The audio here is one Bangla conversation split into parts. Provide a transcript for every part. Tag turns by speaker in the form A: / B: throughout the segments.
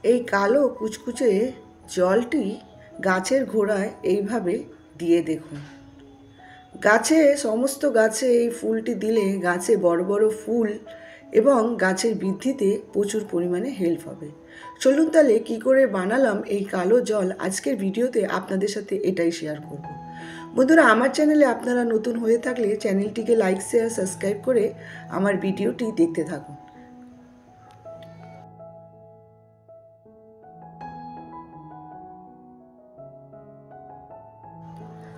A: এই কালো কুচকুচে জলটি গাছের গোড়ায় এইভাবে দিয়ে দেখুন। সমস্ত গাছে এই ফুলটি দিলে গাছে বড় বড় ফুল এবং গাছের বৃদ্ধিতে প্রচুর পরিমাণে হেল্প হবে। চলুন তাহলে কী করে বানালাম এই কালো জল, আজকের ভিডিওতে আপনাদের সাথে এটাই শেয়ার করব। বন্ধুরা, আমার চ্যানেলে আপনারা নতুন হয়ে থাকলে চ্যানেলটিকে লাইক, শেয়ার, সাবস্ক্রাইব করে আমার ভিডিওটি দেখতে থাকুন।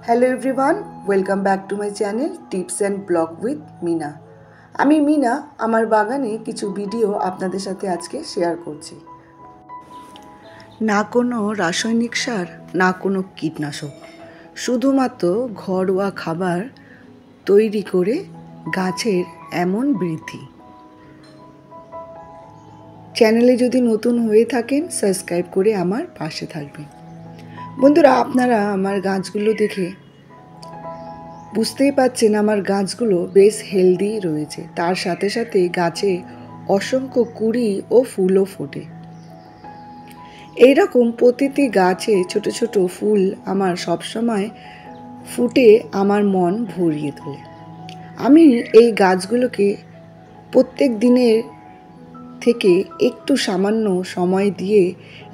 A: Hello everyone, welcome back to my channel tips and blog with Meena. আমি মিনা আমার বাগানে কিছু ভিডিও আপনাদের সাথে আজকে শেয়ার করছি। না কোনো রাসায়নিক সার, না কোনো কীটনাশক, শুধুমাত্র ঘরোয়া খাবার তৈরি করে গাছের এমন বৃদ্ধি। চ্যানেলে যদি নতুন হয়ে থাকেন সাবস্ক্রাইব করে আমার পাশে থাকবেন। বন্ধুরা, আপনারা আমার গাছগুলো দেখে বুঝতেই পাচ্ছেন আমার গাছগুলো বেশ হেলদি রয়েছে। তার সাথে সাথে গাছে অসংখ্য কুঁড়ি ও ফুলও ফোটে। এইরকম প্রতিটি গাছে ছোট ছোট ফুল আমার সবসময় ফুটে আমার মন ভরিয়ে তোলে। আমি এই গাছগুলোকে প্রত্যেক দিনের থেকে একটু সামান্য সময় দিয়ে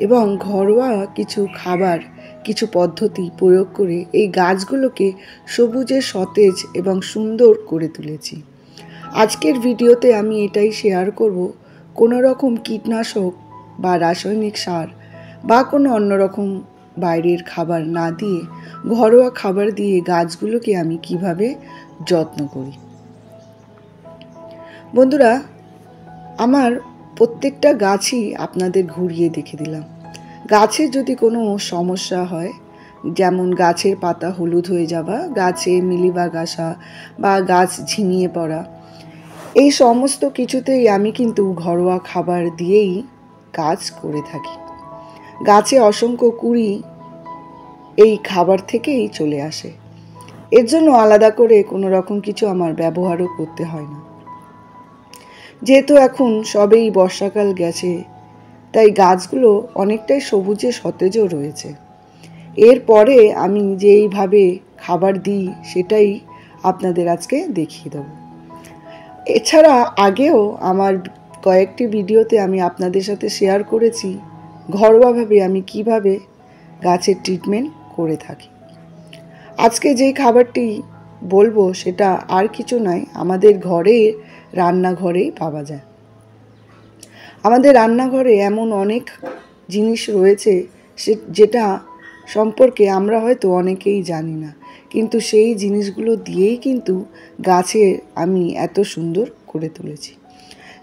A: এবং ঘরোয়া কিছু খাবার, কিছু পদ্ধতি প্রয়োগ করে এই গাছগুলোকে সবুজে সতেজ এবং সুন্দর করে তুলেছি। আজকের ভিডিওতে আমি এটাই শেয়ার করব, কোনো রকম কীটনাশক বা রাসায়নিক সার বা কোনো অন্যরকম বাইরের খাবার না দিয়ে ঘরোয়া খাবার দিয়ে গাছগুলোকে আমি কিভাবে যত্ন করি। বন্ধুরা, আমার প্রত্যেকটা গাছই আপনাদের ঘুরিয়ে দেখে দিলাম। গাছের যদি কোনো সমস্যা হয়, যেমন গাছের পাতা হলুদ হয়ে যাওয়া, গাছে মিলিবাগ আসা বা গাছ ঝিমিয়ে পড়া, এই সমস্ত কিছুতেই আমি কিন্তু ঘরোয়া খাবার দিয়েই কাজ করে থাকি। গাছে অসংখ্য কুঁড়ি এই খাবার থেকেই চলে আসে। এর জন্য আলাদা করে কোনো রকম কিছু আমার ব্যবহারও করতে হয় না। যেহেতু এখন সবেই বর্ষাকাল গেছে, তাই গাছগুলো অনেকটাই সবুজে সতেজও রয়েছে। এরপরে আমি যেইভাবে খাবার দিই সেটাই আপনাদের আজকে দেখিয়ে দেব। এছাড়া আগেও আমার কয়েকটি ভিডিওতে আমি আপনাদের সাথে শেয়ার করেছি ঘরোয়াভাবে আমি কিভাবে গাছের ট্রিটমেন্ট করে থাকি। আজকে যেই খাবারটি বলবো সেটা আর কিছু নয়, আমাদের ঘরের রান্নাঘরেই পাওয়া যায়। আমাদের রান্নাঘরে এমন অনেক জিনিস রয়েছে যেটা সম্পর্কে আমরা হয়তো অনেকেই জানি না, কিন্তু সেই জিনিসগুলো দিয়েই কিন্তু গাছের আমি এত সুন্দর করে তুলেছি।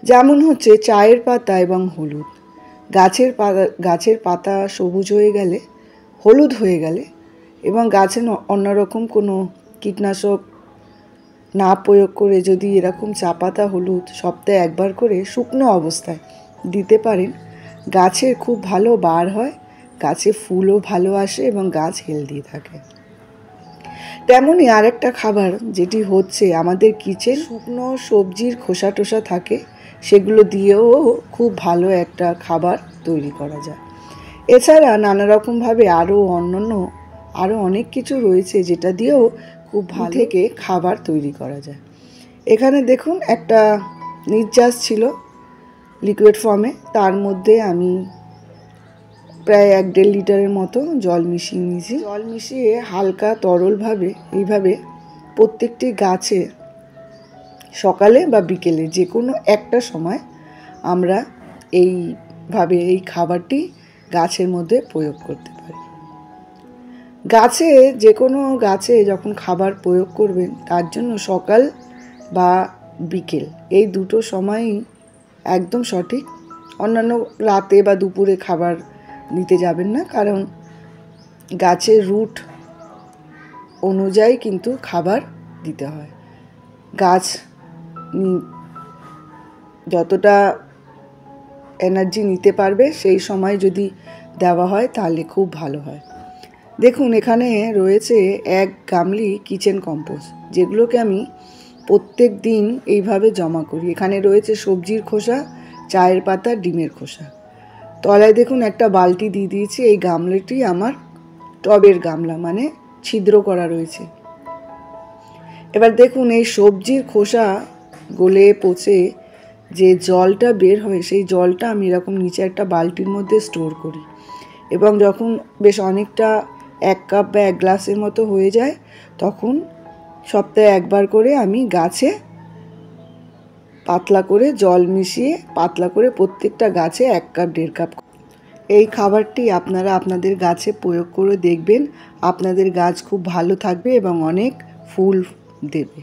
A: যেমন হচ্ছে চায়ের পাতা এবং হলুদ। গাছের পাতা সবুজ হয়ে গেলে, হলুদ হয়ে গেলে এবং গাছে অন্যরকম কোনো কীটনাশক না প্রয়োগ করে যদি এরকম চা পাতা হলুদ সপ্তাহে একবার করে শুকনো অবস্থায় দিতে পারেন, গাছের খুব ভালো বার হয়, গাছে ফুলও ভালো আসে এবং গাছ হেলদি থাকে। তেমনই আরেকটা খাবার যেটি হচ্ছে আমাদের কিচেন শুকনো সবজির খোসা টোসা থাকে, সেগুলো দিয়েও খুব ভালো একটা খাবার তৈরি করা যায়। এছাড়া নানা রকমভাবে আরও অনেক কিছু রয়েছে যেটা দিয়েও খুব ভালো থেকে খাবার তৈরি করা যায়। এখানে দেখুন একটা নির্যাস ছিল লিকুইড ফর্মে, তার মধ্যে আমি প্রায় 1-1.5 লিটারের মতো জল মিশিয়ে নিয়েছি। জল মিশিয়ে হালকা তরলভাবে এইভাবে প্রত্যেকটি গাছে সকালে বা বিকেলে যে কোনো একটা সময় আমরা এইভাবে এই খাবারটি গাছের মধ্যে প্রয়োগ করতে পারি। যে কোনো গাছে যখন খাবার প্রয়োগ করবেন তার জন্য সকাল বা বিকেল এই দুটো সময়ই একদম সঠিক। অন্যান্য রাতে বা দুপুরে খাবার নিতে যাবেন না, কারণ গাছের রুট অনুযায়ী কিন্তু খাবার দিতে হয়। গাছ যতটা এনার্জি নিতে পারবে সেই সময় যদি দেওয়া হয় তাহলে খুব ভালো হয়। দেখুন এখানে রয়েছে 1 গামলি কিচেন কম্পোস্ট, যেগুলোকে আমি প্রত্যেক দিন এইভাবে জমা করি। এখানে রয়েছে সবজির খোসা, চায়ের পাতা, ডিমের খোসা। তলায় দেখুন একটা বালতি দিয়ে দিয়েছি। এই গামলাটি আমার টবের গামলা, মানে ছিদ্র করা রয়েছে। এবার দেখুন এই সবজির খোসা গলে পচে যে জলটা বের হয়, সেই জলটা আমি এরকম নিচে একটা বালতির মধ্যে স্টোর করি, এবং যখন বেশ অনেকটা 1 কাপ বা 1 গ্লাসের মতো হয়ে যায়, তখন সপ্তাহে একবার করে আমি গাছে পাতলা করে জল মিশিয়ে পাতলা করে প্রত্যেকটা গাছে 1 কাপ 1.5 কাপ। এই খাবারটি আপনারা আপনাদের গাছে প্রয়োগ করে দেখবেন, আপনাদের গাছ খুব ভালো থাকবে এবং অনেক ফুল দেবে।